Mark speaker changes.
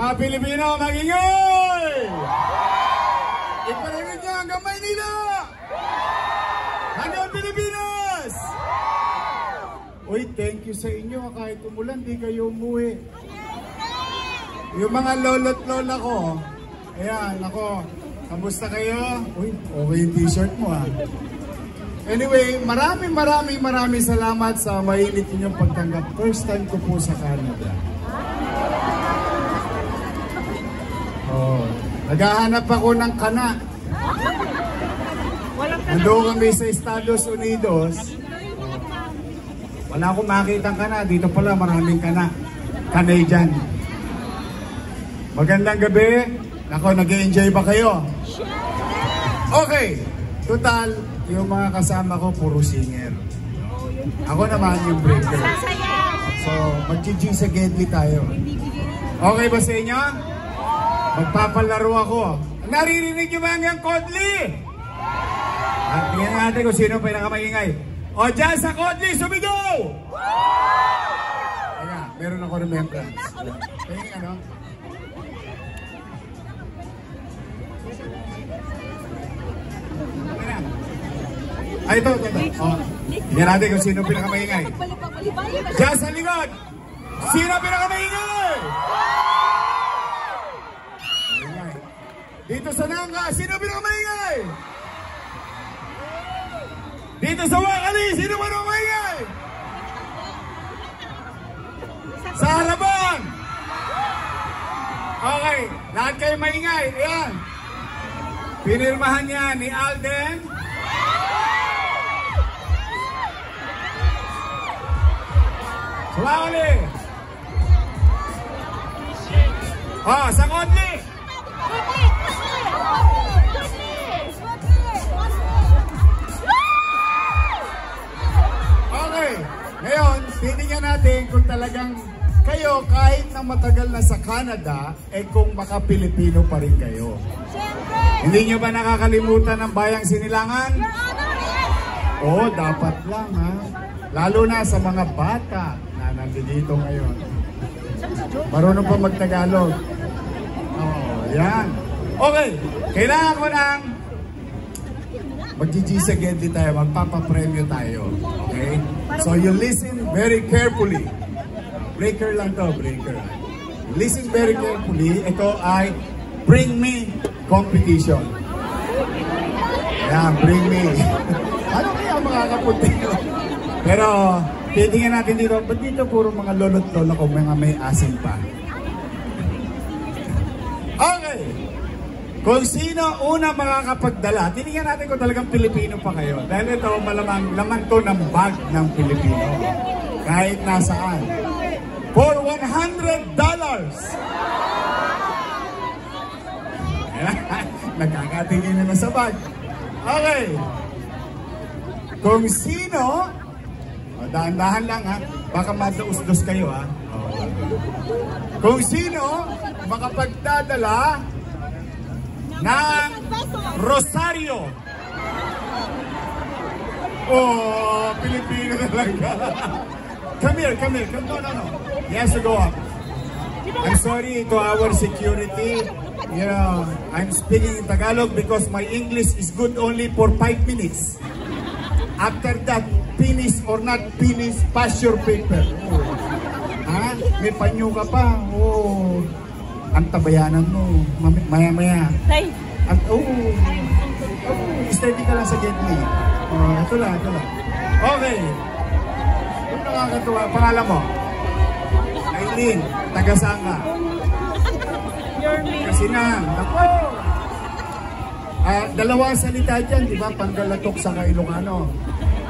Speaker 1: Mga Pilipino, magingay! Iparinig niyo hanggang Maynila! Hanggang Pilipinas! Uy, thank you sa inyo. Kahit umulan, di kayo umuwi. Yung mga lolo't lola ko, ayan, ako, kamusta kayo? Uy, okay yung t-shirt mo ha. Anyway, maraming salamat sa mainit ninyong pagtanggap. First time ko po sa Canada. Oh, naghahanap ako ng kana. Nandun kami sa Estados Unidos. Wala akong makitang kana. Dito pala maraming kana. Canadian. Magandang gabi. Nako, nag-enjoy ba kayo? Okay. Total, yung mga kasama ko puro singer. Ako naman yung breaker. So, mag-GG sa Gedli tayo. Okay ba sa inyo? Magpapalaro ako. Naririnig nyo ba hanggang Kodli? At tingnan natin kung sino pinakamaingay. O dyan sa Kodli, sumigaw! Ayan, meron ako remembrance. Tingnan ano? Ay, ito. O, tingnan natin kung sino pinakamaingay. Dyan sa likod, sino pinakamaingay? Dito sa Nangka, sino pinakamaingay? Dito sa Wakali, sino pinakamaingay? Sa Haraban! Okay, lahat kayo maingay. Ayan. Pinirmahan niya ni Alden. Sa Wakali. Oh, sa Kodli. Okay, ngayon, titingnan natin kung talagang kayo kahit na matagal na sa Canada, eh kung maka-Pilipino pa rin kayo. Hindi nyo ba nakakalimutan ng bayang Sinilangan? Oo, dapat lang ha. Lalo na sa mga bata na nandito ngayon. Marunong pa mag-Tagalog. Oh, yan. Okay, kailangan ko ng mag-GG sa Gedli tayo, magpapapremyo tayo. Okay? So you listen very carefully. Breaker lang to, breaker. Listen very carefully. Ito ay Bring Me competition. Yan, Bring Me. Ano kaya makakapunti? Pero titingnan natin dito. Ba't dito puro mga lolo't lola ko, mga may asin pa? Okay. Kung sino una makakapagdala, titingnan natin kung talagang Pilipino pa kayo. Dahil ito, malamang laman to ng bag ng Pilipino. Kahit nasaan. For $100! Nagkakatingin naman sa bag. Okay. Kung sino, dahan-dahan lang ha, baka madaus-dos kayo ha. Kung sino makapagdadala ng Rosario. Oh, Pilipino talaga. Come here. No. He has to go up. I'm sorry to our security. Yeah, I'm speaking in Tagalog because my English is good only for 5 minutes. After that, finish or not finish, pass your paper. Oh. Ha? May panyo ka pa. Oh. Ang tabayanan mo. Maya-maya. Steady ka lang sa Gedli. Ito lang. Okay. Kung nakakatuwa, pangalan mo? Aileen, taga-saan ka? Kasi na, ako. Dalawang salita dyan, di ba? Panggalatok sa Ilocano.